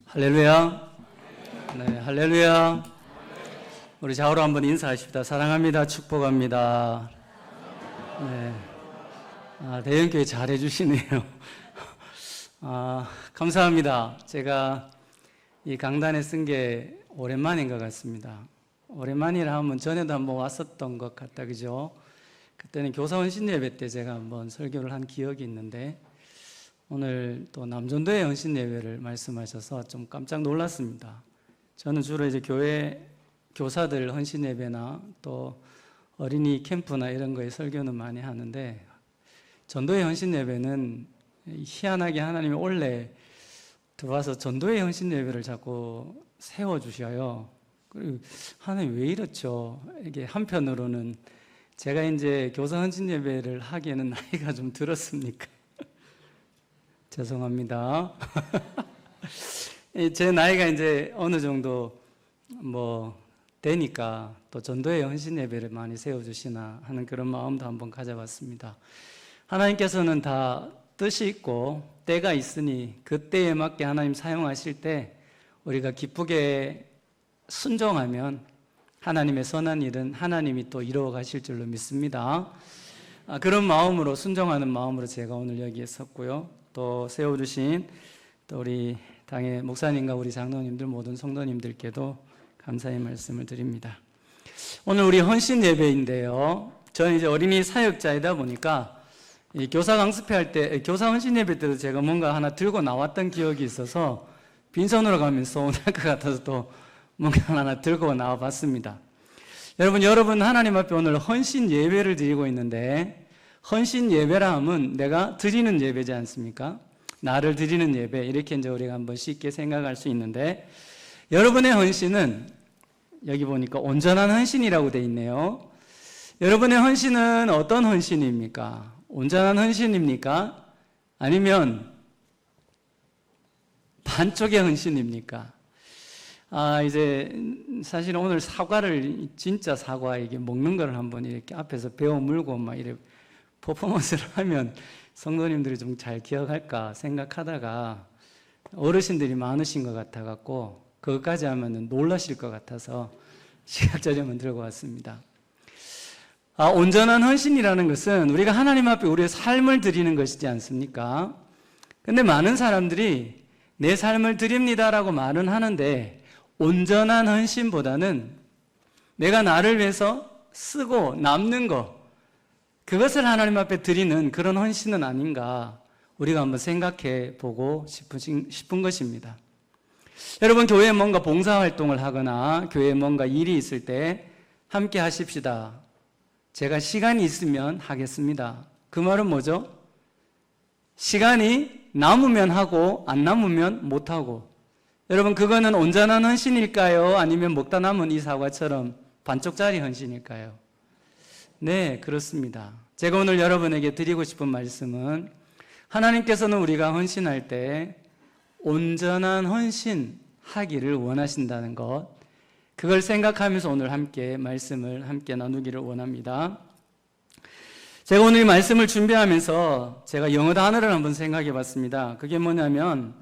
할렐루야. 네, 할렐루야. 우리 좌우로 한번 인사하십시다. 사랑합니다. 축복합니다. 네. 대형교회 잘해 주시네요. 감사합니다. 제가 이 강단에 쓴 게 오랜만인 것 같습니다. 오랜만이라 하면 전에도 한번 왔었던 것 같다, 그죠? 그때는 교사헌신 예배 때 제가 한번 설교를 한 기억이 있는데, 오늘 또 남전도의 헌신 예배를 말씀하셔서 좀 깜짝 놀랐습니다. 저는 주로 이제 교회 교사들 헌신 예배나 또 어린이 캠프나 이런 거에 설교는 많이 하는데, 전도의 헌신 예배는 희한하게 하나님이 원래 들어와서 전도의 헌신 예배를 자꾸 세워주셔요. 그리고 하나님 왜 이렇죠? 이게 한편으로는 제가 이제 교사 헌신 예배를 하기에는 나이가 좀 들었습니까? 죄송합니다. 제 나이가 이제 어느 정도 되니까 또 전도의 헌신 예배를 많이 세워주시나 하는 그런 마음도 한번 가져봤습니다. 하나님께서는 다 뜻이 있고 때가 있으니 그 때에 맞게 하나님 사용하실 때 우리가 기쁘게 순종하면 하나님의 선한 일은 하나님이 또 이루어 가실 줄로 믿습니다. 그런 마음으로, 순종하는 마음으로 제가 오늘 여기에 섰고요. 또 세워주신 또 우리 당의 목사님과 우리 장로님들, 모든 성도님들께도 감사의 말씀을 드립니다. 오늘 우리 헌신 예배인데요, 저는 이제 어린이 사역자이다 보니까 이 교사 강습회 때, 교사 헌신 예배 때도 제가 뭔가 하나 들고 나왔던 기억이 있어서 빈손으로 가면 서운할 것 같아서 또 뭔가 하나 들고 나와 봤습니다. 여러분 하나님 앞에 오늘 헌신 예배를 드리고 있는데, 헌신 예배라 하면 내가 드리는 예배지 않습니까? 나를 드리는 예배, 이렇게 이제 우리가 한번 쉽게 생각할 수 있는데, 여러분의 헌신은 여기 보니까 온전한 헌신이라고 돼 있네요. 여러분의 헌신은 어떤 헌신입니까? 온전한 헌신입니까? 아니면 반쪽의 헌신입니까? 이제 사실 오늘 사과를, 진짜 사과, 이게 먹는 걸 한번 이렇게 앞에서 베어 물고 막 이렇게 퍼포먼스를 하면 성도님들이 좀 잘 기억할까 생각하다가 어르신들이 많으신 것 같아갖고 그것까지 하면 놀라실 것 같아서 시각자료만 들고 왔습니다. 온전한 헌신이라는 것은 우리가 하나님 앞에 우리의 삶을 드리는 것이지 않습니까? 근데 많은 사람들이 내 삶을 드립니다라고 말은 하는데, 온전한 헌신보다는 내가 나를 위해서 쓰고 남는 것, 그것을 하나님 앞에 드리는 그런 헌신은 아닌가, 우리가 한번 생각해 보고 싶은 것입니다. 여러분, 교회에 뭔가 봉사활동을 하거나 교회에 뭔가 일이 있을 때 함께 하십시다. 제가 시간이 있으면 하겠습니다. 그 말은 뭐죠? 시간이 남으면 하고 안 남으면 못하고. 여러분, 그거는 온전한 헌신일까요? 아니면 먹다 남은 이 사과처럼 반쪽짜리 헌신일까요? 네, 그렇습니다. 제가 오늘 여러분에게 드리고 싶은 말씀은, 하나님께서는 우리가 헌신할 때 온전한 헌신하기를 원하신다는 것, 그걸 생각하면서 오늘 함께 말씀을 함께 나누기를 원합니다. 제가 오늘 이 말씀을 준비하면서 제가 영어 단어를 한번 생각해 봤습니다. 그게 뭐냐면,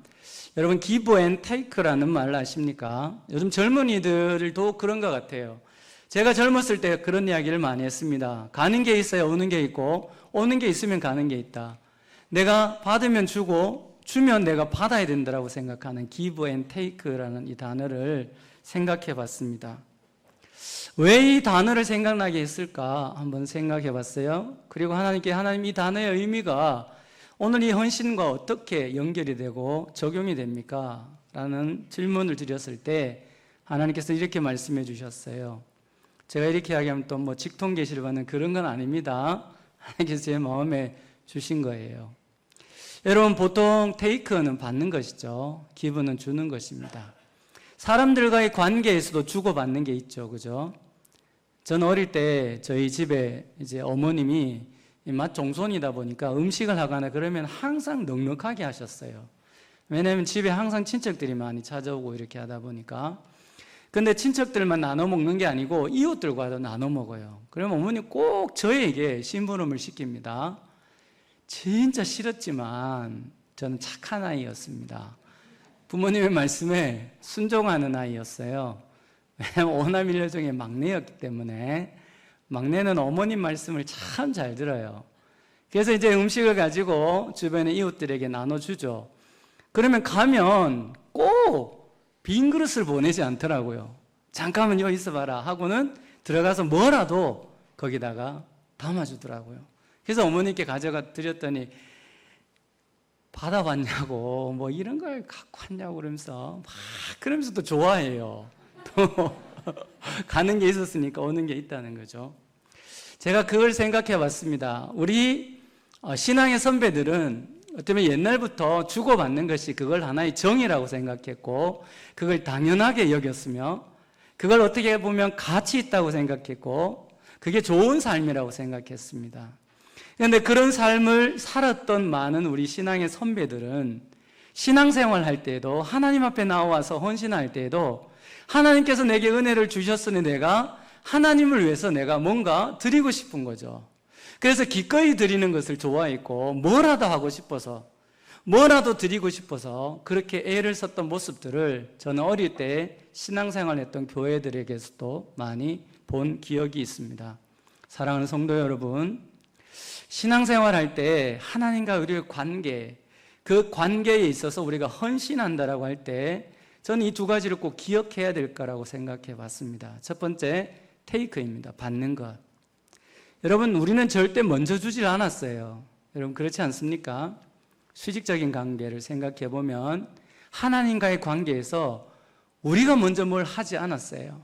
여러분 give and take라는 말 아십니까? 요즘 젊은이들도 그런 것 같아요. 제가 젊었을 때 그런 이야기를 많이 했습니다. 가는 게 있어야 오는 게 있고, 오는 게 있으면 가는 게 있다. 내가 받으면 주고, 주면 내가 받아야 된다고 생각하는 give and take라는 이 단어를 생각해 봤습니다. 왜 이 단어를 생각나게 했을까 한번 생각해 봤어요. 그리고 하나님 이 단어의 의미가 오늘 이 헌신과 어떻게 연결이 되고 적용이 됩니까? 라는 질문을 드렸을 때 하나님께서 이렇게 말씀해 주셨어요. 제가 이렇게 이야기하면 또 직통 계시를 받는 그런 건 아닙니다. 하나님께서 제 마음에 주신 거예요. 여러분, 보통 테이크는 받는 것이죠. 기브는 주는 것입니다. 사람들과의 관계에서도 주고받는 게 있죠. 그죠? 전 어릴 때 저희 집에 이제 어머님이 맛종손이다 보니까 음식을 하거나 그러면 항상 넉넉하게 하셨어요. 왜냐하면 집에 항상 친척들이 많이 찾아오고 이렇게 하다 보니까. 근데 친척들만 나눠 먹는 게 아니고 이웃들과도 나눠 먹어요. 그러면 어머니 꼭 저에게 심부름을 시킵니다. 진짜 싫었지만 저는 착한 아이였습니다. 부모님의 말씀에 순종하는 아이였어요. 왜냐하면 오남 일녀 중에 막내였기 때문에. 막내는 어머님 말씀을 참 잘 들어요. 그래서 이제 음식을 가지고 주변의 이웃들에게 나눠주죠. 그러면 가면 꼭 빈 그릇을 보내지 않더라고요. 잠깐만 여기 있어봐라 하고는 들어가서 뭐라도 거기다가 담아주더라고요. 그래서 어머니께 가져가 드렸더니 받아봤냐고 뭐 이런 걸 갖고 왔냐고 그러면서 그러면서 또 좋아해요. 또 가는 게 있었으니까 오는 게 있다는 거죠. 제가 그걸 생각해 봤습니다. 우리 신앙의 선배들은 어쩌면 옛날부터 주고받는 것이 그걸 하나의 정의라고 생각했고 그걸 당연하게 여겼으며 그걸 어떻게 보면 가치 있다고 생각했고 그게 좋은 삶이라고 생각했습니다. 그런데 그런 삶을 살았던 많은 우리 신앙의 선배들은 신앙생활 할 때에도 하나님 앞에 나와서 헌신할 때에도 하나님께서 내게 은혜를 주셨으니 내가 하나님을 위해서 내가 뭔가 드리고 싶은 거죠. 그래서 기꺼이 드리는 것을 좋아했고 뭐라도 하고 싶어서 뭐라도 드리고 싶어서 그렇게 애를 썼던 모습들을 저는 어릴 때 신앙생활했던 교회들에게서도 많이 본 기억이 있습니다. 사랑하는 성도 여러분, 신앙생활할 때 하나님과 우리의 관계, 그 관계에 있어서 우리가 헌신한다라고 할 때 저는 이 두 가지를 꼭 기억해야 될 거라고 생각해 봤습니다. 첫 번째, 테이크입니다. 받는 것. 여러분, 우리는 절대 먼저 주질 않았어요. 여러분, 그렇지 않습니까? 수직적인 관계를 생각해 보면 하나님과의 관계에서 우리가 먼저 뭘 하지 않았어요.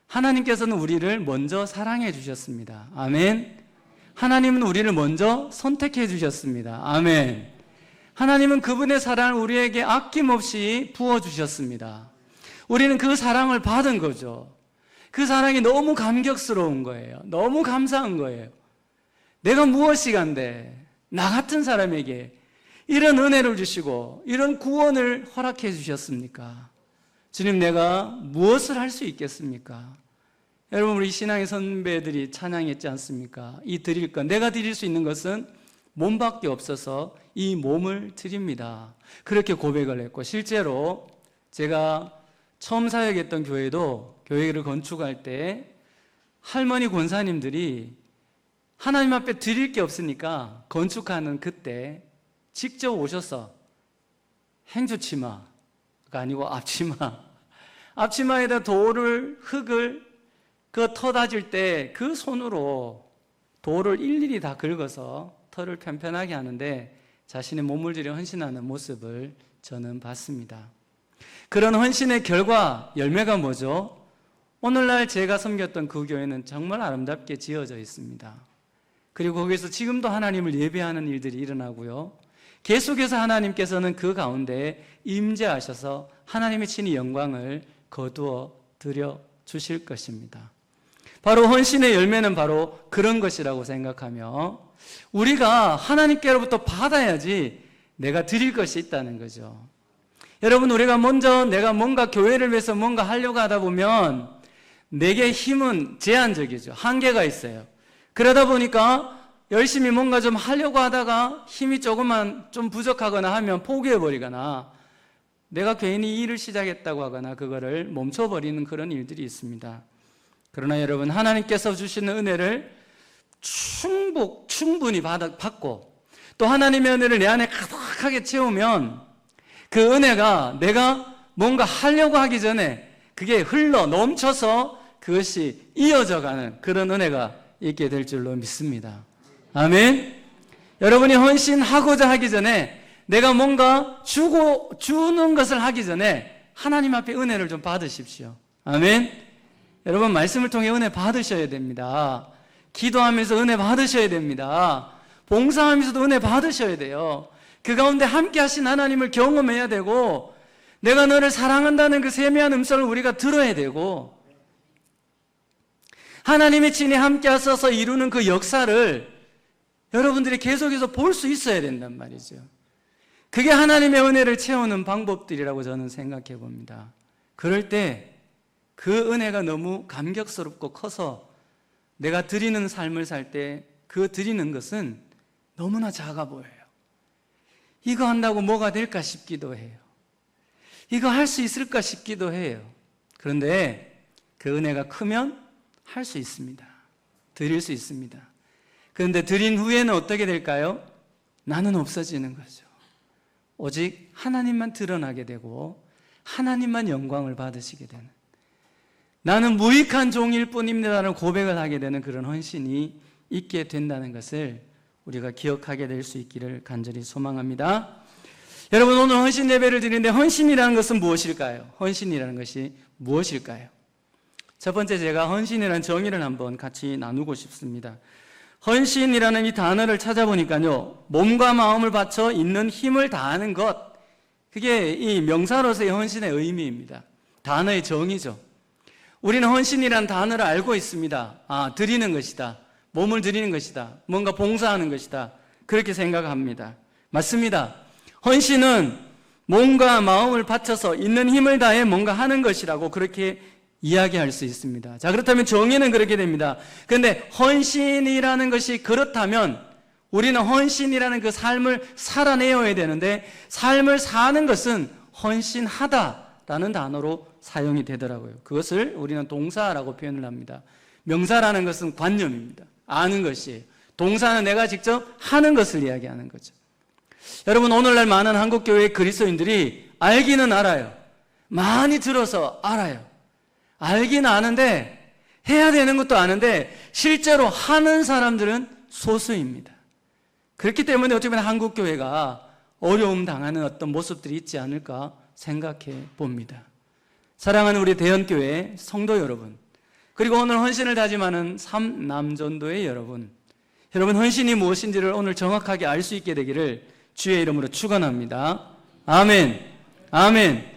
하나님께서는 우리를 먼저 사랑해 주셨습니다. 아멘. 하나님은 우리를 먼저 선택해 주셨습니다. 아멘. 하나님은 그분의 사랑을 우리에게 아낌없이 부어주셨습니다. 우리는 그 사랑을 받은 거죠. 그 사랑이 너무 감격스러운 거예요. 너무 감사한 거예요. 내가 무엇이간데 나 같은 사람에게 이런 은혜를 주시고 이런 구원을 허락해 주셨습니까? 주님, 내가 무엇을 할 수 있겠습니까? 여러분, 우리 신앙의 선배들이 찬양했지 않습니까? 이 드릴 것, 내가 드릴 수 있는 것은 몸밖에 없어서 이 몸을 드립니다. 그렇게 고백을 했고, 실제로 제가 처음 사역했던 교회도 교회를 건축할 때 할머니 권사님들이 하나님 앞에 드릴 게 없으니까 건축하는 그때 직접 오셔서 행주치마가 아니고 앞치마에다 돌을, 흙을 그 터 다질 때 그 손으로 돌을 일일이 다 긁어서 터를 편편하게 하는데 자신의 몸을 들여 헌신하는 모습을 저는 봤습니다. 그런 헌신의 결과, 열매가 뭐죠? 오늘날 제가 섬겼던 그 교회는 정말 아름답게 지어져 있습니다. 그리고 거기서 지금도 하나님을 예배하는 일들이 일어나고요. 계속해서 하나님께서는 그 가운데 임재하셔서 하나님의 친히 영광을 거두어 드려 주실 것입니다. 바로 헌신의 열매는 바로 그런 것이라고 생각하며 우리가 하나님께로부터 받아야지 내가 드릴 것이 있다는 거죠. 여러분, 우리가 먼저 내가 뭔가 교회를 위해서 뭔가 하려고 하다 보면 내게 힘은 제한적이죠. 한계가 있어요. 그러다 보니까 열심히 뭔가 좀 하려고 하다가 힘이 조금만 좀 부족하거나 하면 포기해버리거나 내가 괜히 일을 시작했다고 하거나 그거를 멈춰버리는 그런 일들이 있습니다. 그러나 여러분, 하나님께서 주시는 은혜를 충분히 받고 또 하나님의 은혜를 내 안에 가득하게 채우면 그 은혜가 내가 뭔가 하려고 하기 전에 그게 흘러 넘쳐서 그것이 이어져가는 그런 은혜가 있게 될 줄로 믿습니다. 아멘. 여러분이 헌신하고자 하기 전에 내가 뭔가 주는 것을 하기 전에 하나님 앞에 은혜를 좀 받으십시오. 아멘. 여러분, 말씀을 통해 은혜 받으셔야 됩니다. 기도하면서 은혜 받으셔야 됩니다. 봉사하면서도 은혜 받으셔야 돼요. 그 가운데 함께 하신 하나님을 경험해야 되고 내가 너를 사랑한다는 그 세미한 음성을 우리가 들어야 되고 하나님의 친히 함께 하셔서 이루는 그 역사를 여러분들이 계속해서 볼 수 있어야 된단 말이죠. 그게 하나님의 은혜를 채우는 방법들이라고 저는 생각해 봅니다. 그럴 때 그 은혜가 너무 감격스럽고 커서 내가 드리는 삶을 살 때 그 드리는 것은 너무나 작아 보여요. 이거 한다고 뭐가 될까 싶기도 해요. 이거 할 수 있을까 싶기도 해요. 그런데 그 은혜가 크면 할 수 있습니다. 드릴 수 있습니다. 그런데 드린 후에는 어떻게 될까요? 나는 없어지는 거죠. 오직 하나님만 드러나게 되고 하나님만 영광을 받으시게 되는, 나는 무익한 종일 뿐입니다라는 고백을 하게 되는 그런 헌신이 있게 된다는 것을 우리가 기억하게 될 수 있기를 간절히 소망합니다. 여러분, 오늘 헌신 예배를 드리는데 헌신이라는 것은 무엇일까요? 헌신이라는 것이 무엇일까요? 첫 번째, 제가 헌신이라는 정의를 한번 같이 나누고 싶습니다. 헌신이라는 이 단어를 찾아보니까요, 몸과 마음을 바쳐 있는 힘을 다하는 것, 그게 이 명사로서의 헌신의 의미입니다. 단어의 정의죠. 우리는 헌신이라는 단어를 알고 있습니다. 드리는 것이다, 몸을 드리는 것이다, 뭔가 봉사하는 것이다, 그렇게 생각합니다. 맞습니다. 헌신은 몸과 마음을 바쳐서 있는 힘을 다해 뭔가 하는 것이라고 그렇게 이야기할 수 있습니다. 자, 그렇다면 정의는 그렇게 됩니다. 그런데 헌신이라는 것이 그렇다면 우리는 헌신이라는 그 삶을 살아내어야 되는데, 삶을 사는 것은 헌신하다라는 단어로 사용이 되더라고요. 그것을 우리는 동사라고 표현을 합니다. 명사라는 것은 관념입니다. 아는 것이에요. 동사는 내가 직접 하는 것을 이야기하는 거죠. 여러분, 오늘날 많은 한국교회 그리스도인들이 알기는 알아요. 많이 들어서 알아요. 알긴 아는데, 해야 되는 것도 아는데 실제로 하는 사람들은 소수입니다. 그렇기 때문에 어떻게 보면 한국교회가 어려움 당하는 어떤 모습들이 있지 않을까 생각해 봅니다. 사랑하는 우리 대연교회 성도 여러분, 그리고 오늘 헌신을 다짐하는 삼남전도의 여러분, 헌신이 무엇인지를 오늘 정확하게 알 수 있게 되기를 주의 이름으로 축원합니다. 아멘. 아멘.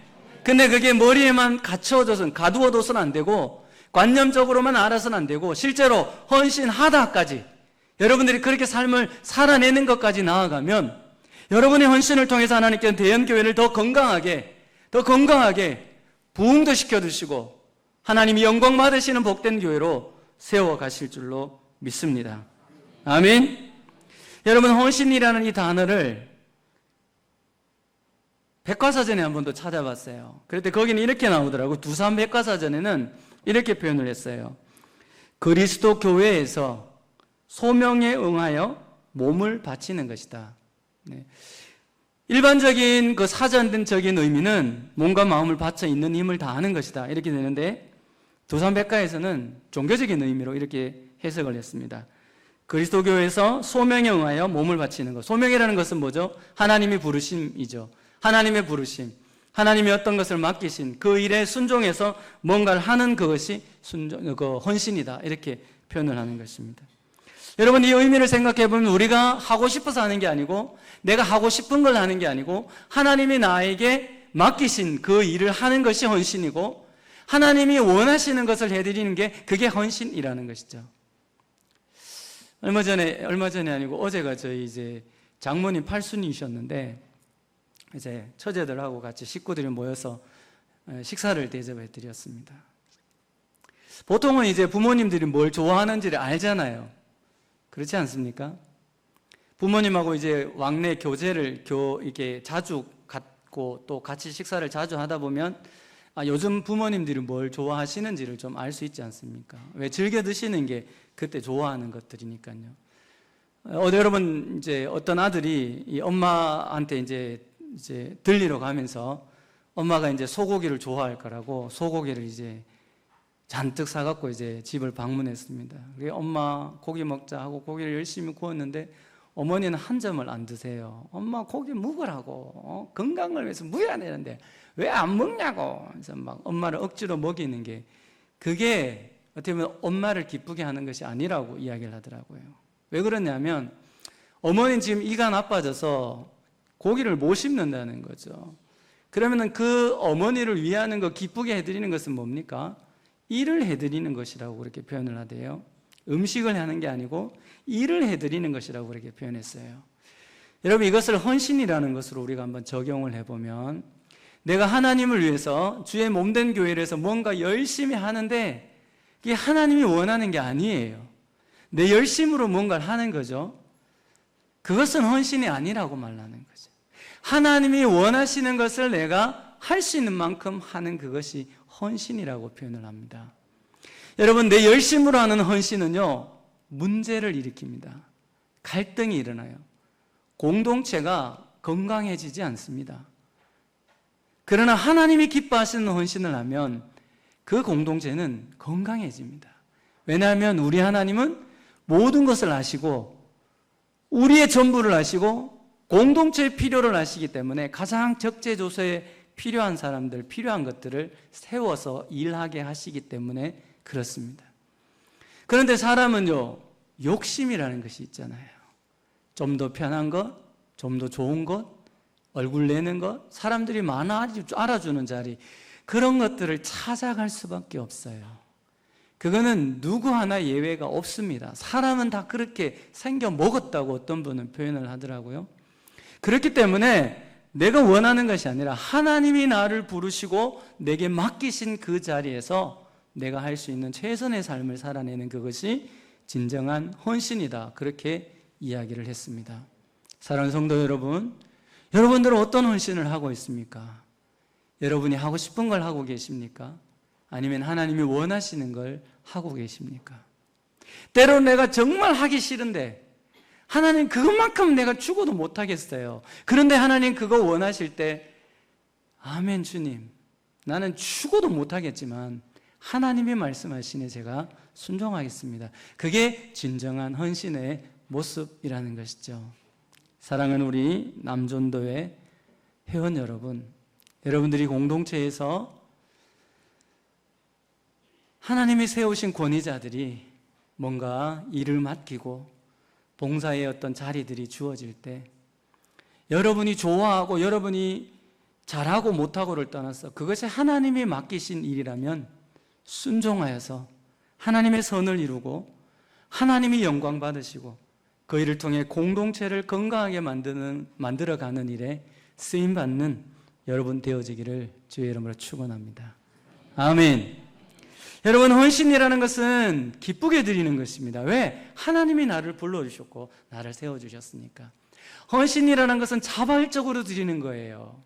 근데 그게 머리에만 가두어둬서는 안 되고, 관념적으로만 알아서는 안 되고, 실제로 헌신하다까지 여러분들이 그렇게 삶을 살아내는 것까지 나아가면 여러분의 헌신을 통해서 하나님께는 대연교회를 더 건강하게 부흥도 시켜주시고 하나님이 영광 받으시는 복된 교회로 세워가실 줄로 믿습니다. 아멘. 여러분, 헌신이라는 이 단어를 백과사전에 한 번 더 찾아봤어요. 그런데 거기는 이렇게 나오더라고요. 두산 백과사전에는 이렇게 표현을 했어요. 그리스도 교회에서 소명에 응하여 몸을 바치는 것이다. 네. 일반적인 그 사전적인 의미는 몸과 마음을 바쳐 있는 힘을 다하는 것이다, 이렇게 되는데, 두산백과에서는 종교적인 의미로 이렇게 해석을 했습니다. 그리스도 교회에서 소명에 응하여 몸을 바치는 것. 소명이라는 것은 뭐죠? 하나님의 부르심이죠. 하나님의 부르심, 하나님이 어떤 것을 맡기신 그 일에 순종해서 뭔가를 하는 그것이 헌신이다, 이렇게 표현을 하는 것입니다. 여러분, 이 의미를 생각해 보면 우리가 하고 싶어서 하는 게 아니고, 내가 하고 싶은 걸 하는 게 아니고, 하나님이 나에게 맡기신 그 일을 하는 것이 헌신이고, 하나님이 원하시는 것을 해드리는 게 그게 헌신이라는 것이죠. 얼마 전에 아니고 어제가 저희 이제 장모님 팔순이셨는데, 이제 처제들하고 같이 식구들이 모여서 식사를 대접해 드렸습니다. 보통은 이제 부모님들이 뭘 좋아하는지를 알잖아요. 그렇지 않습니까? 부모님하고 이제 왕래 교제를 이렇게 자주 갖고 또 같이 식사를 자주 하다 보면 요즘 부모님들이 뭘 좋아하시는지를 좀 알 수 있지 않습니까? 왜 즐겨 드시는 게 그때 좋아하는 것들이니까요. 여러분, 이제 어떤 아들이 이 엄마한테 이제 들리러 가면서 엄마가 이제 소고기를 좋아할 거라고 소고기를 이제 잔뜩 사갖고 이제 집을 방문했습니다. 엄마 고기 먹자 하고 고기를 열심히 구웠는데 어머니는 한 점을 안 드세요. 엄마 고기 먹으라고, 건강을 위해서 먹어야 되는데 왜 안 먹냐고. 그래서 막 엄마를 억지로 먹이는 게, 그게 어떻게 보면 엄마를 기쁘게 하는 것이 아니라고 이야기를 하더라고요. 왜 그러냐면 어머니는 지금 이가 나빠져서 고기를 못 씹는다는 거죠. 그러면은 그 어머니를 위하는 거, 기쁘게 해드리는 것은 뭡니까? 일을 해드리는 것이라고 그렇게 표현을 하대요. 음식을 하는 게 아니고 일을 해드리는 것이라고 그렇게 표현했어요. 여러분, 이것을 헌신이라는 것으로 우리가 한번 적용을 해보면, 내가 하나님을 위해서 주의 몸된 교회를 해서 뭔가 열심히 하는데 이게 하나님이 원하는 게 아니에요. 내 열심으로 뭔가를 하는 거죠. 그것은 헌신이 아니라고 말하는 거죠. 하나님이 원하시는 것을 내가 할 수 있는 만큼 하는 그것이 헌신이라고 표현을 합니다. 여러분, 내 열심으로 하는 헌신은요, 문제를 일으킵니다. 갈등이 일어나요. 공동체가 건강해지지 않습니다. 그러나 하나님이 기뻐하시는 헌신을 하면 그 공동체는 건강해집니다. 왜냐하면 우리 하나님은 모든 것을 아시고 우리의 전부를 아시고 공동체의 필요를 아시기 때문에 가장 적재조소에 필요한 사람들, 필요한 것들을 세워서 일하게 하시기 때문에 그렇습니다. 그런데 사람은요, 욕심이라는 것이 있잖아요. 좀 더 편한 것, 좀 더 좋은 것, 얼굴 내는 것, 사람들이 많아 알아주는 자리, 그런 것들을 찾아갈 수밖에 없어요. 그거는 누구 하나 예외가 없습니다. 사람은 다 그렇게 생겨 먹었다고 어떤 분은 표현을 하더라고요. 그렇기 때문에 내가 원하는 것이 아니라 하나님이 나를 부르시고 내게 맡기신 그 자리에서 내가 할 수 있는 최선의 삶을 살아내는 그것이 진정한 헌신이다. 그렇게 이야기를 했습니다. 사랑하는 성도 여러분, 여러분들은 어떤 헌신을 하고 있습니까? 여러분이 하고 싶은 걸 하고 계십니까? 아니면 하나님이 원하시는 걸 하고 계십니까? 때로는 내가 정말 하기 싫은데 하나님 그것만큼 내가 죽어도 못하겠어요. 그런데 하나님 그거 원하실 때 아멘 주님, 나는 죽어도 못하겠지만 하나님이 말씀하시니 제가 순종하겠습니다. 그게 진정한 헌신의 모습이라는 것이죠. 사랑하는 우리 남존도의 회원 여러분, 여러분들이 공동체에서 하나님이 세우신 권위자들이 뭔가 일을 맡기고 봉사의 어떤 자리들이 주어질 때 여러분이 좋아하고 여러분이 잘하고 못하고를 떠나서 그것이 하나님이 맡기신 일이라면 순종하여서 하나님의 선을 이루고 하나님이 영광 받으시고 그 일을 통해 공동체를 건강하게 만들어가는 일에 쓰임받는 여러분 되어지기를 주의 이름으로 축원합니다. 아멘. 여러분, 헌신이라는 것은 기쁘게 드리는 것입니다. 왜? 하나님이 나를 불러주셨고 나를 세워주셨으니까. 헌신이라는 것은 자발적으로 드리는 거예요.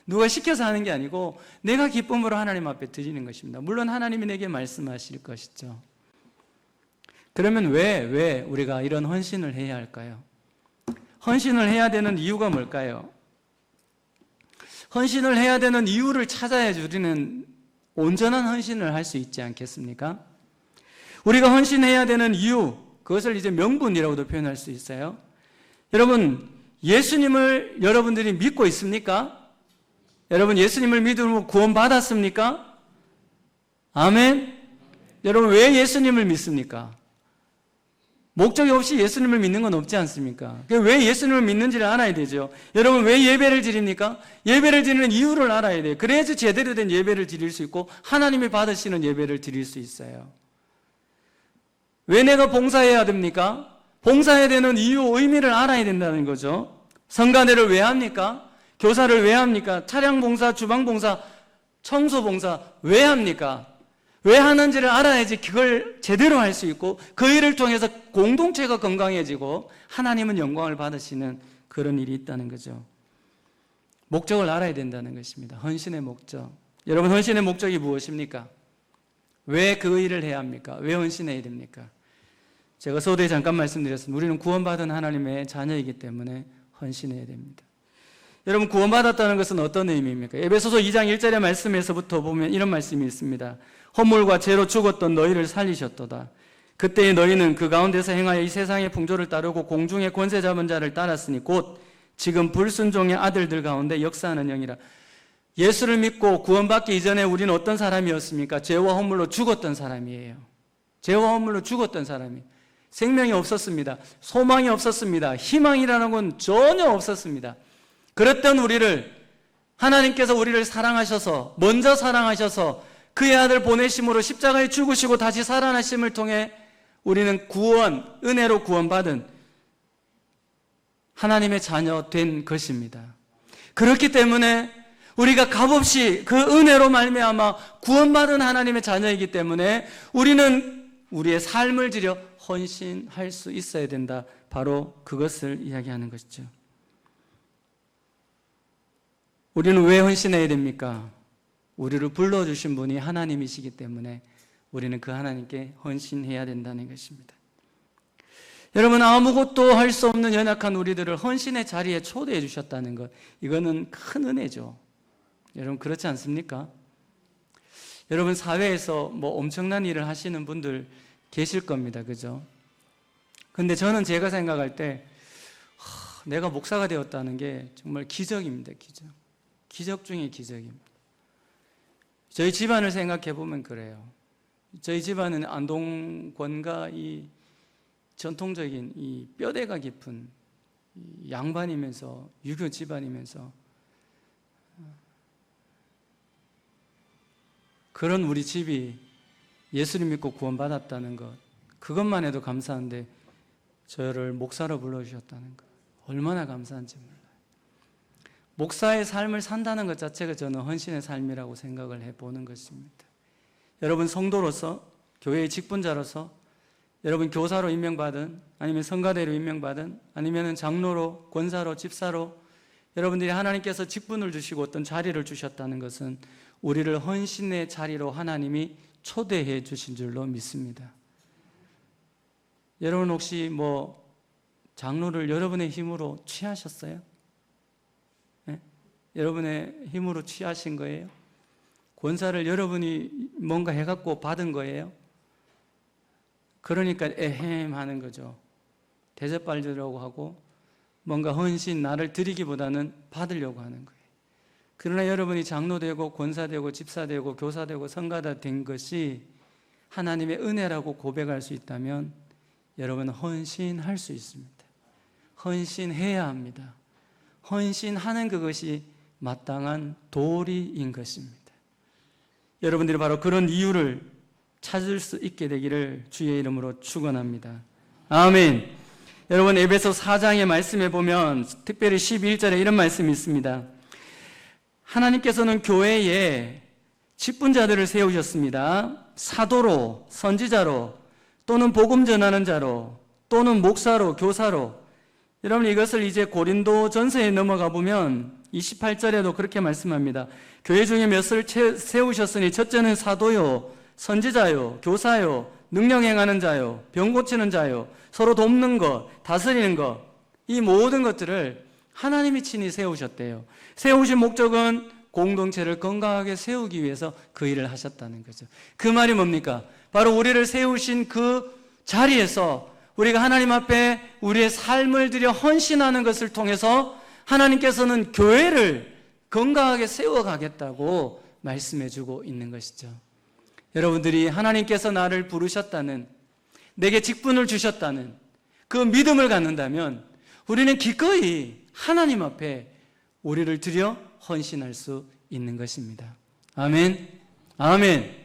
누가 시켜서 하는 게 아니고 내가 기쁨으로 하나님 앞에 드리는 것입니다. 물론 하나님이 내게 말씀하실 것이죠. 그러면 왜 우리가 이런 헌신을 해야 할까요? 헌신을 해야 되는 이유가 뭘까요? 헌신을 해야 되는 이유를 찾아야지 우리는 온전한 헌신을 할 수 있지 않겠습니까? 우리가 헌신해야 되는 이유, 그것을 이제 명분이라고도 표현할 수 있어요. 여러분, 예수님을 여러분들이 믿고 있습니까? 여러분, 예수님을 믿으면 구원받았습니까? 아멘? 여러분, 왜 예수님을 믿습니까? 목적이 없이 예수님을 믿는 건 없지 않습니까? 왜 예수님을 믿는지를 알아야 되죠. 여러분, 왜 예배를 드립니까? 예배를 드리는 이유를 알아야 돼요. 그래야지 제대로 된 예배를 드릴 수 있고 하나님이 받으시는 예배를 드릴 수 있어요. 왜 내가 봉사해야 됩니까? 봉사해야 되는 이유, 의미를 알아야 된다는 거죠. 성가대를 왜 합니까? 교사를 왜 합니까? 차량 봉사, 주방 봉사, 청소 봉사 왜 합니까? 왜 하는지를 알아야지 그걸 제대로 할 수 있고 그 일을 통해서 공동체가 건강해지고 하나님은 영광을 받으시는 그런 일이 있다는 거죠. 목적을 알아야 된다는 것입니다. 헌신의 목적. 여러분, 헌신의 목적이 무엇입니까? 왜 그 일을 해야 합니까? 왜 헌신해야 됩니까? 제가 서두에 잠깐 말씀드렸습니다. 우리는 구원받은 하나님의 자녀이기 때문에 헌신해야 됩니다. 여러분, 구원받았다는 것은 어떤 의미입니까? 에베소서 2장 1절의 말씀에서부터 보면 이런 말씀이 있습니다. 허물과 죄로 죽었던 너희를 살리셨도다. 그때의 너희는 그 가운데서 행하여 이 세상의 풍조를 따르고 공중의 권세 잡은 자를 따랐으니 곧 지금 불순종의 아들들 가운데 역사하는 영이라. 예수를 믿고 구원받기 이전에 우리는 어떤 사람이었습니까? 죄와 허물로 죽었던 사람이에요. 죄와 허물로 죽었던 사람이. 생명이 없었습니다. 소망이 없었습니다. 희망이라는 건 전혀 없었습니다. 그랬던 우리를 하나님께서 우리를 사랑하셔서 먼저 사랑하셔서 그의 아들 보내심으로 십자가에 죽으시고 다시 살아나심을 통해 우리는 은혜로 구원받은 하나님의 자녀 된 것입니다. 그렇기 때문에 우리가 값없이 그 은혜로 말미암아 구원받은 하나님의 자녀이기 때문에 우리는 우리의 삶을 들여 헌신할 수 있어야 된다. 바로 그것을 이야기하는 것이죠. 우리는 왜 헌신해야 됩니까? 우리를 불러주신 분이 하나님이시기 때문에 우리는 그 하나님께 헌신해야 된다는 것입니다. 여러분, 아무것도 할 수 없는 연약한 우리들을 헌신의 자리에 초대해 주셨다는 것, 이거는 큰 은혜죠. 여러분, 그렇지 않습니까? 여러분, 사회에서 뭐 엄청난 일을 하시는 분들 계실 겁니다. 그죠? 근데 저는 제가 생각할 때 내가 목사가 되었다는 게 정말 기적입니다. 기적. 기적 중에 기적입니다. 저희 집안을 생각해 보면 그래요. 저희 집안은 안동권과 이 전통적인 이 뼈대가 깊은 양반이면서 유교 집안이면서 그런 우리 집이 예수를 믿고 구원받았다는 것, 그것만 해도 감사한데 저를 목사로 불러주셨다는 것, 얼마나 감사한지 몰라요. 목사의 삶을 산다는 것 자체가 저는 헌신의 삶이라고 생각을 해보는 것입니다. 여러분, 성도로서, 교회의 직분자로서, 여러분 교사로 임명받은, 아니면 성가대로 임명받은, 아니면 장로로, 권사로, 집사로 여러분들이 하나님께서 직분을 주시고 어떤 자리를 주셨다는 것은 우리를 헌신의 자리로 하나님이 초대해 주신 줄로 믿습니다. 여러분 혹시 뭐 장로를 여러분의 힘으로 취하셨어요? 네? 여러분의 힘으로 취하신 거예요? 권사를 여러분이 뭔가 해갖고 받은 거예요? 그러니까 에헴 하는 거죠. 대접받으려고 하고 뭔가 헌신, 나를 드리기보다는 받으려고 하는 거예요. 그러나 여러분이 장로되고 권사되고 집사되고 교사되고 성가다 된 것이 하나님의 은혜라고 고백할 수 있다면 여러분은 헌신할 수 있습니다. 헌신해야 합니다. 헌신하는 그것이 마땅한 도리인 것입니다. 여러분들이 바로 그런 이유를 찾을 수 있게 되기를 주의 이름으로 축원합니다. 아멘. 여러분, 에베소 4장의 말씀에 보면 특별히 11절에 이런 말씀이 있습니다. 하나님께서는 교회에 직분자들을 세우셨습니다. 사도로, 선지자로, 또는 복음 전하는 자로, 또는 목사로, 교사로. 여러분, 이것을 이제 고린도 전서에 넘어가 보면 28절에도 그렇게 말씀합니다. 교회 중에 몇을 세우셨으니 첫째는 사도요, 선지자요, 교사요, 능력 행하는 자요, 병 고치는 자요, 서로 돕는 것, 다스리는 것, 이 모든 것들을 하나님이 친히 세우셨대요. 세우신 목적은 공동체를 건강하게 세우기 위해서 그 일을 하셨다는 거죠. 그 말이 뭡니까? 바로 우리를 세우신 그 자리에서 우리가 하나님 앞에 우리의 삶을 들여 헌신하는 것을 통해서 하나님께서는 교회를 건강하게 세워가겠다고 말씀해주고 있는 것이죠. 여러분들이 하나님께서 나를 부르셨다는, 내게 직분을 주셨다는 그 믿음을 갖는다면 우리는 기꺼이 하나님 앞에 우리를 들여 헌신할 수 있는 것입니다. 아멘. 아멘.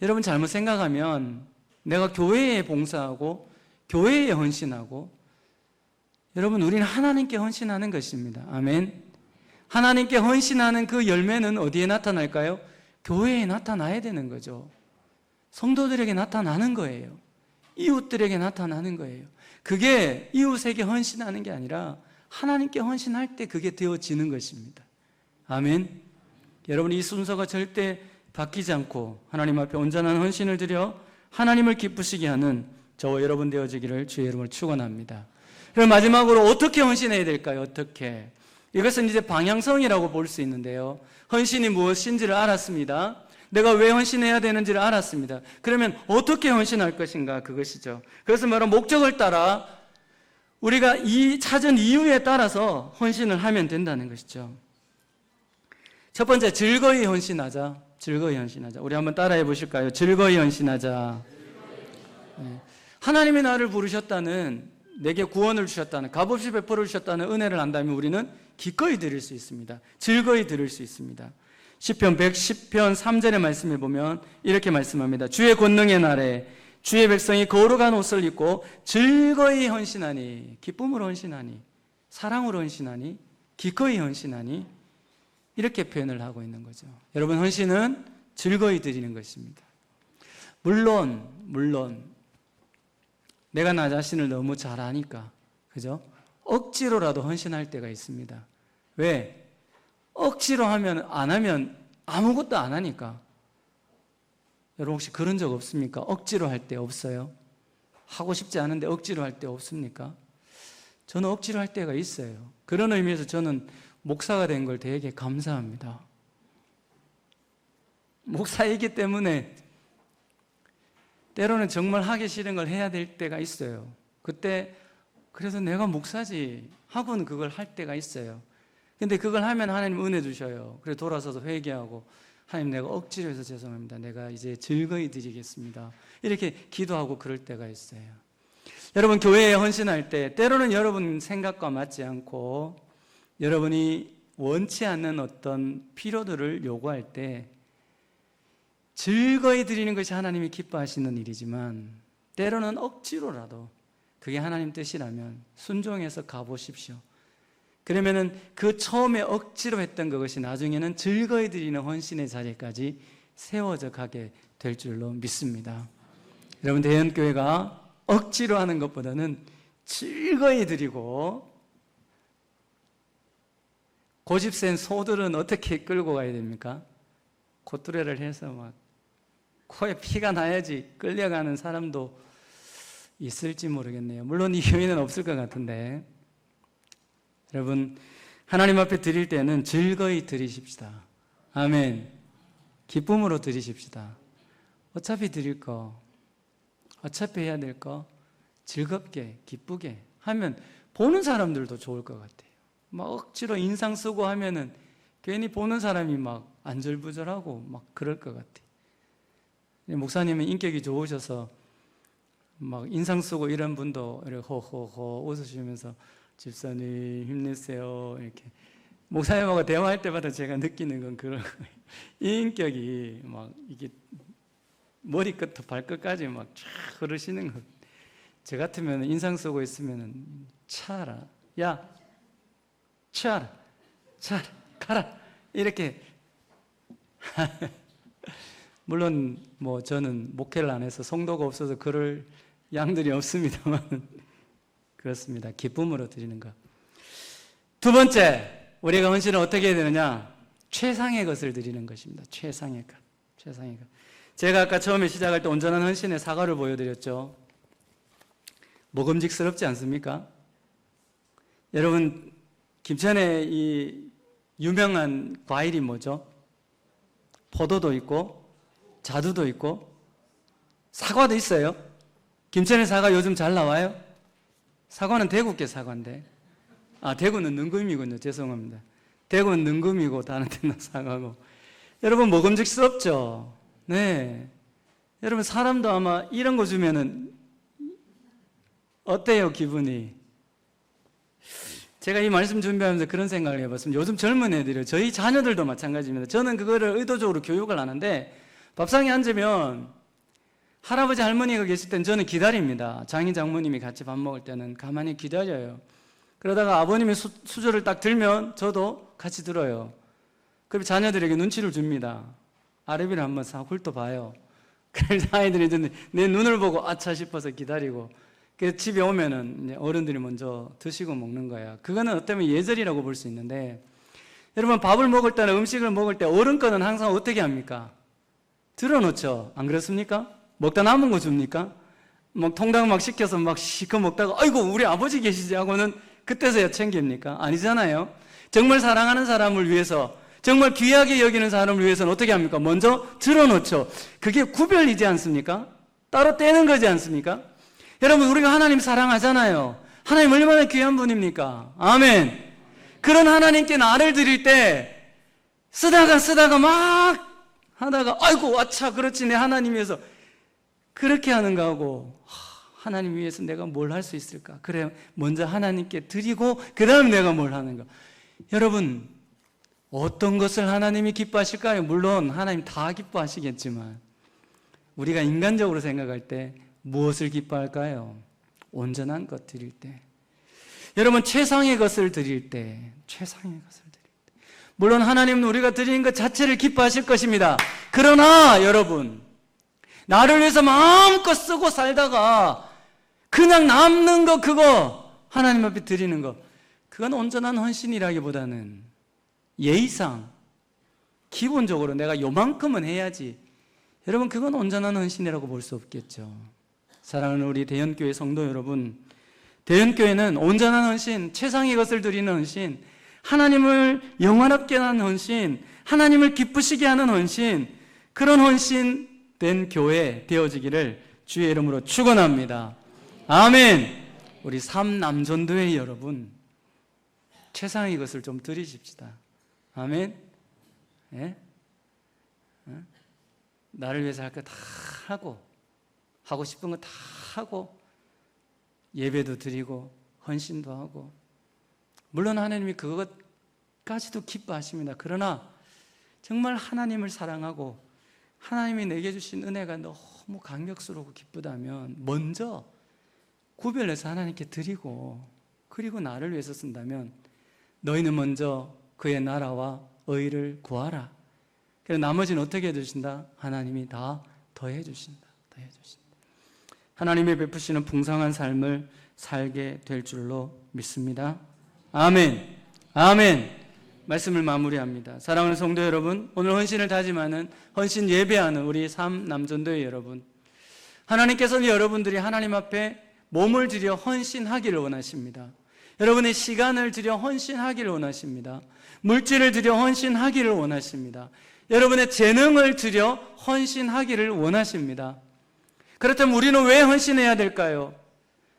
여러분, 잘못 생각하면 내가 교회에 봉사하고 교회에 헌신하고, 여러분, 우리는 하나님께 헌신하는 것입니다. 아멘. 하나님께 헌신하는 그 열매는 어디에 나타날까요? 교회에 나타나야 되는 거죠. 성도들에게 나타나는 거예요. 이웃들에게 나타나는 거예요. 그게 이웃에게 헌신하는 게 아니라 하나님께 헌신할 때 그게 되어지는 것입니다. 아멘. 여러분, 이 순서가 절대 바뀌지 않고 하나님 앞에 온전한 헌신을 드려 하나님을 기쁘시게 하는 저와 여러분 되어지기를 주의 이름으로 축원합니다. 그럼 마지막으로 어떻게 헌신해야 될까요? 어떻게? 이것은 이제 방향성이라고 볼 수 있는데요. 헌신이 무엇인지를 알았습니다. 내가 왜 헌신해야 되는지를 알았습니다. 그러면 어떻게 헌신할 것인가? 그것이죠. 그것은 바로 목적을 따라 우리가 이 찾은 이유에 따라서 헌신을 하면 된다는 것이죠. 첫 번째, 즐거이 헌신하자. 즐거이 헌신하자. 우리 한번 따라해 보실까요? 즐거이 헌신하자. 네. 하나님이 나를 부르셨다는, 내게 구원을 주셨다는, 값없이 베풀어 주셨다는 은혜를 안다면 우리는 기꺼이 드릴 수 있습니다. 즐거이 드릴 수 있습니다. 시편 110편 3절의 말씀에 보면 이렇게 말씀합니다. 주의 권능의 날에 주의 백성이 거룩한 옷을 입고 즐거이 헌신하니, 기쁨으로 헌신하니, 사랑으로 헌신하니, 기꺼이 헌신하니, 이렇게 표현을 하고 있는 거죠. 여러분, 헌신은 즐거이 드리는 것입니다. 물론 내가 나 자신을 너무 잘 아니까, 그죠? 억지로라도 헌신할 때가 있습니다. 왜? 억지로 안 하면 아무것도 안 하니까. 여러분 혹시 그런 적 없습니까? 억지로 할 때 없어요? 하고 싶지 않은데 억지로 할 때 없습니까? 저는 억지로 할 때가 있어요. 그런 의미에서 저는 목사가 된 걸 되게 감사합니다. 목사이기 때문에 때로는 정말 하기 싫은 걸 해야 될 때가 있어요. 그때 그래서 내가 목사지 하고는 그걸 할 때가 있어요. 근데 그걸 하면 하나님 은혜 주셔요. 그래서 돌아서서 회개하고, 하나님 내가 억지로 해서 죄송합니다. 내가 이제 즐거이 드리겠습니다. 이렇게 기도하고 그럴 때가 있어요. 여러분, 교회에 헌신할 때 때로는 여러분 생각과 맞지 않고 여러분이 원치 않는 어떤 필요들을 요구할 때 즐거이 드리는 것이 하나님이 기뻐하시는 일이지만, 때로는 억지로라도 그게 하나님 뜻이라면 순종해서 가보십시오. 그러면은 그 처음에 억지로 했던 그것이 나중에는 즐거이 드리는 헌신의 자리까지 세워져 가게 될 줄로 믿습니다. 여러분, 대현교회가 억지로 하는 것보다는 즐거이 드리고, 고집센 소들은 어떻게 끌고 가야 됩니까? 콧뚜레를 해서 막 코에 피가 나야지 끌려가는 사람도 있을지 모르겠네요. 물론 이 교회는 없을 것 같은데, 여러분, 하나님 앞에 드릴 때는 즐거이 드리십시다. 아멘. 기쁨으로 드리십시다. 어차피 드릴 거, 어차피 해야 될 거 즐겁게 기쁘게 하면 보는 사람들도 좋을 것 같아요. 막 억지로 인상 쓰고 하면은 괜히 보는 사람이 막 안절부절하고 막 그럴 것 같아요. 목사님은 인격이 좋으셔서 막 인상 쓰고 이런 분도 이렇게 호호호 웃으시면서 집사님 힘내세요 이렇게 목사님하고 대화할 때마다 제가 느끼는 건 그런 거예요. 이 인격이 막 이게 머리끝부터 발끝까지 막 쫙 흐르시는 거. 저 같으면 인상 쓰고 있으면 차라, 야, 차라, 가라 이렇게. 물론 뭐 저는 목회를 안 해서 성도가 없어서 그럴 양들이 없습니다만 그렇습니다. 기쁨으로 드리는 것. 두 번째, 우리가 헌신을 어떻게 해야 되느냐? 최상의 것을 드리는 것입니다. 최상의 것. 제가 아까 처음에 시작할 때 온전한 헌신의 사과를 보여드렸죠. 먹음직스럽지 않습니까? 여러분, 김천에 이 유명한 과일이 뭐죠? 포도도 있고 자두도 있고 사과도 있어요. 김천의 사과 요즘 잘 나와요? 사과는 대구께 사과인데, 대구는 능금이군요. 죄송합니다. 대구는 능금이고 다른 데는 사과고. 여러분, 먹음직스럽죠? 네. 여러분, 사람도 아마 이런 거 주면은 어때요, 기분이? 제가 이 말씀 준비하면서 그런 생각을 해봤습니다. 요즘 젊은 애들이요, 저희 자녀들도 마찬가지입니다. 저는 그거를 의도적으로 교육을 하는데, 밥상에 앉으면 할아버지 할머니가 계실 땐 저는 기다립니다. 장인 장모님이 같이 밥 먹을 때는 가만히 기다려요. 그러다가 아버님이 수저를 딱 들면 저도 같이 들어요. 그럼 자녀들에게 눈치를 줍니다. 아래비를 한번 싹 훑어봐요. 그래서 아이들이 내 눈을 보고 아차 싶어서 기다리고, 그래서 집에 오면은 이제 어른들이 먼저 드시고 먹는 거야. 그거는 어쩌면 예절이라고 볼 수 있는데, 여러분, 밥을 먹을 때나 음식을 먹을 때 어른 거는 항상 어떻게 합니까? 들어놓죠. 안 그렇습니까? 먹다 남은 거 줍니까? 막 통닭 막 시켜서 막 시커 먹다가 아이고 우리 아버지 계시지 하고는 그때서야 챙깁니까? 아니잖아요. 정말 사랑하는 사람을 위해서, 정말 귀하게 여기는 사람을 위해서는 어떻게 합니까? 먼저 들어놓죠. 그게 구별이지 않습니까? 따로 떼는 거지 않습니까? 여러분, 우리가 하나님 사랑하잖아요. 하나님 얼마나 귀한 분입니까? 아멘. 그런 하나님께 나를 드릴 때 쓰다가 막 하다가 아이고 아차 그렇지 내 하나님 위해서 그렇게 하는 거하고, 하나님 위해서 내가 뭘 할 수 있을까? 그래, 먼저 하나님께 드리고 그 다음 내가 뭘 하는가. 여러분, 어떤 것을 하나님이 기뻐하실까요? 물론 하나님 다 기뻐하시겠지만 우리가 인간적으로 생각할 때 무엇을 기뻐할까요? 온전한 것 드릴 때. 여러분, 최상의 것을 드릴 때, 물론 하나님은 우리가 드리는 것 자체를 기뻐하실 것입니다. 그러나 여러분, 나를 위해서 마음껏 쓰고 살다가 그냥 남는 거 그거 하나님 앞에 드리는 거, 그건 온전한 헌신이라기보다는 예의상 기본적으로 내가 요만큼은 해야지, 여러분 그건 온전한 헌신이라고 볼 수 없겠죠. 사랑하는 우리 대연교회 성도 여러분, 대연교회는 온전한 헌신, 최상의 것을 드리는 헌신, 하나님을 영원하게 하는 헌신, 하나님을 기쁘시게 하는 헌신, 그런 헌신된 교회 되어지기를 주의 이름으로 축원합니다. 아멘. 우리 삼남전도회 여러분, 최상의 것을 좀 드리십시다. 아멘. 예? 나를 위해서 할 거 다 하고, 하고 싶은 거 다 하고, 예배도 드리고 헌신도 하고, 물론 하나님이 그것까지도 기뻐하십니다. 그러나 정말 하나님을 사랑하고 하나님이 내게 주신 은혜가 너무 감격스럽고 기쁘다면 먼저 구별해서 하나님께 드리고, 그리고 나를 위해서 쓴다면 너희는 먼저 그의 나라와 의를 구하라. 그래서 나머지는 어떻게 해주신다? 하나님이 다 더해 주신다. 더해 주신다. 하나님의 베푸시는 풍성한 삶을 살게 될 줄로 믿습니다. 아멘. 아멘. 말씀을 마무리합니다. 사랑하는 성도 여러분, 오늘 헌신을 다짐하는, 헌신 예배하는 우리 삼남전도회 여러분, 하나님께서는 여러분들이 하나님 앞에 몸을 들여 헌신하기를 원하십니다. 여러분의 시간을 들여 헌신하기를 원하십니다. 물질을 들여 헌신하기를 원하십니다. 여러분의 재능을 들여 헌신하기를 원하십니다. 그렇다면 우리는 왜 헌신해야 될까요?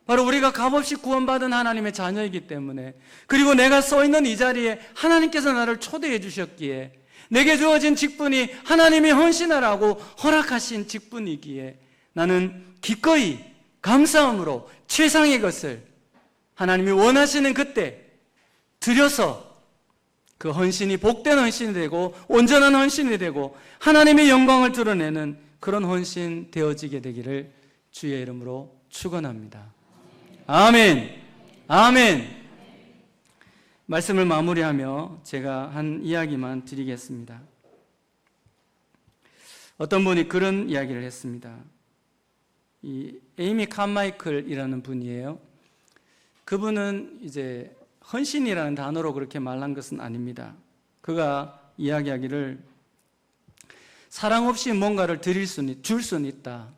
바로 우리가 값없이 구원받은 하나님의 자녀이기 때문에, 그리고 내가 서 있는 이 자리에 하나님께서 나를 초대해 주셨기에, 내게 주어진 직분이 하나님이 헌신하라고 허락하신 직분이기에 나는 기꺼이 감사함으로 최상의 것을 하나님이 원하시는 그때 드려서 그 헌신이 복된 헌신이 되고 온전한 헌신이 되고 하나님의 영광을 드러내는 그런 헌신 되어지게 되기를 주의 이름으로 축원합니다. 아멘. 아멘. 말씀을 마무리하며 제가 한 이야기만 드리겠습니다. 어떤 분이 그런 이야기를 했습니다. 이 에이미 칸마이클이라는 분이에요. 그분은 이제 헌신이라는 단어로 그렇게 말한 것은 아닙니다. 그가 이야기하기를 사랑 없이 뭔가를 줄 수는 있다.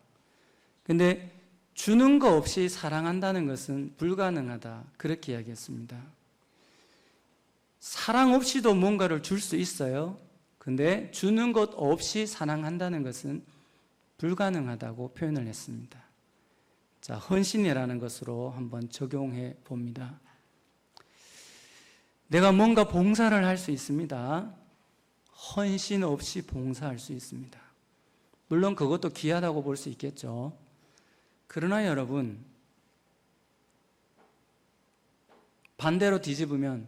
근데 주는 거 없이 사랑한다는 것은 불가능하다. 그렇게 이야기했습니다. 사랑 없이도 뭔가를 줄 수 있어요. 근데 주는 것 없이 사랑한다는 것은 불가능하다고 표현을 했습니다. 자, 헌신이라는 것으로 한번 적용해 봅니다. 내가 뭔가 봉사를 할 수 있습니다. 헌신 없이 봉사할 수 있습니다. 물론 그것도 귀하다고 볼 수 있겠죠. 그러나 여러분, 반대로 뒤집으면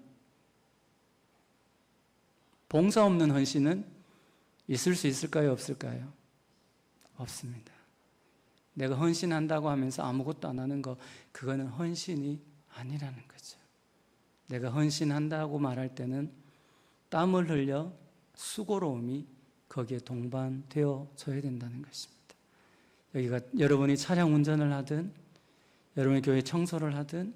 봉사 없는 헌신은 있을 수 있을까요? 없을까요? 없습니다. 내가 헌신한다고 하면서 아무것도 안 하는 거, 그거는 헌신이 아니라는 거죠. 내가 헌신한다고 말할 때는 땀을 흘려 수고로움이 거기에 동반되어져야 된다는 것입니다. 여기가 여러분이 차량 운전을 하든, 여러분의 교회 청소를 하든,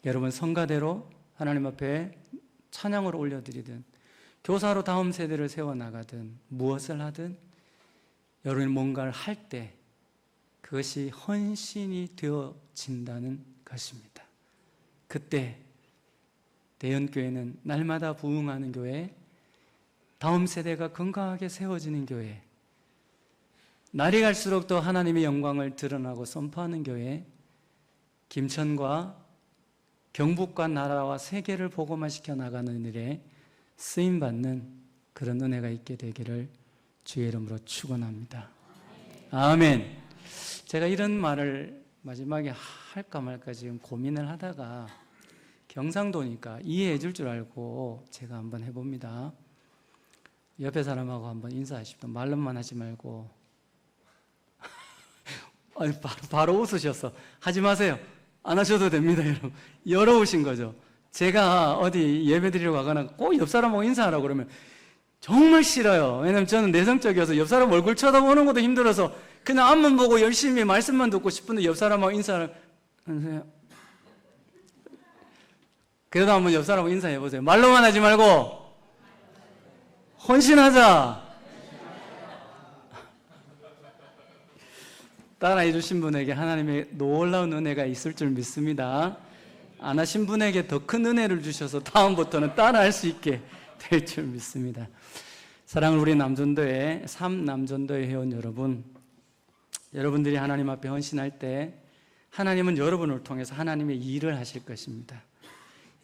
여러분 성가대로 하나님 앞에 찬양으로 올려드리든, 교사로 다음 세대를 세워나가든, 무엇을 하든 여러분이 뭔가를 할 때 그것이 헌신이 되어진다는 것입니다. 그때 대연교회는 날마다 부흥하는 교회, 다음 세대가 건강하게 세워지는 교회, 날이 갈수록 더 하나님의 영광을 드러나고 선포하는 교회, 김천과 경북과 나라와 세계를 복음화시켜 나가는 일에 쓰임받는 그런 은혜가 있게 되기를 주의 이름으로 축원합니다. 아멘. 제가 이런 말을 마지막에 할까 말까 지금 고민을 하다가 경상도니까 이해해 줄 줄 알고 제가 한번 해봅니다. 옆에 사람하고 한번 인사하십시오. 말로만 하지 말고. 바로 웃으셨어. 하지 마세요. 안 하셔도 됩니다, 여러분. 열어오신 거죠. 제가 어디 예배 드리러 가거나 꼭 옆 사람하고 인사하라고 그러면 정말 싫어요. 왜냐면 저는 내성적이어서 옆 사람 얼굴 쳐다보는 것도 힘들어서 그냥 앞만 보고 열심히 말씀만 듣고 싶은데 옆 사람하고 인사를 하세요. 그래도 한번 옆 사람하고 인사해 보세요. 말로만 하지 말고 헌신하자. 따라해 주신 분에게 하나님의 놀라운 은혜가 있을 줄 믿습니다. 안 하신 분에게 더 큰 은혜를 주셔서 다음부터는 따라할 수 있게 될 줄 믿습니다. 사랑을 우리 남전도회, 3남전도회 회원 여러분, 여러분들이 하나님 앞에 헌신할 때 하나님은 여러분을 통해서 하나님의 일을 하실 것입니다.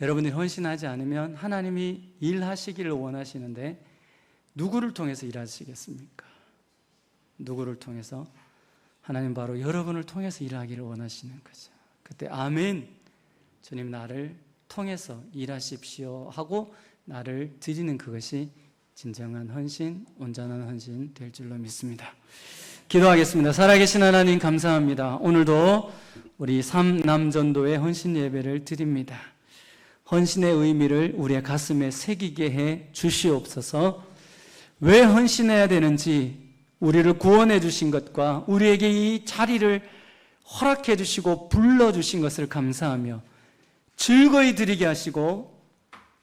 여러분들이 헌신하지 않으면 하나님이 일하시기를 원하시는데 누구를 통해서 일하시겠습니까? 누구를 통해서? 하나님 바로 여러분을 통해서 일하기를 원하시는 거죠. 그때 아멘, 주님 나를 통해서 일하십시오 하고 나를 드리는 그것이 진정한 헌신, 온전한 헌신 될 줄로 믿습니다. 기도하겠습니다. 살아계신 하나님 감사합니다. 오늘도 우리 3남전도의 헌신 예배를 드립니다. 헌신의 의미를 우리의 가슴에 새기게 해 주시옵소서. 왜 헌신해야 되는지 우리를 구원해 주신 것과 우리에게 이 자리를 허락해 주시고 불러주신 것을 감사하며 즐거이 드리게 하시고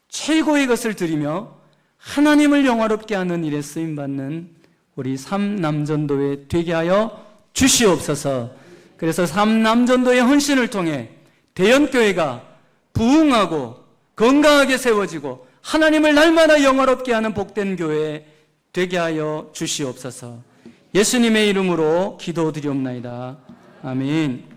최고의 것을 드리며 하나님을 영화롭게 하는 일에 쓰임받는 우리 3남전도회 되게 하여 주시옵소서. 그래서 3남전도의 헌신을 통해 대연교회가 부흥하고 건강하게 세워지고 하나님을 날마다 영화롭게 하는 복된 교회 되게 하여 주시옵소서. 예수님의 이름으로 기도드리옵나이다. 아멘.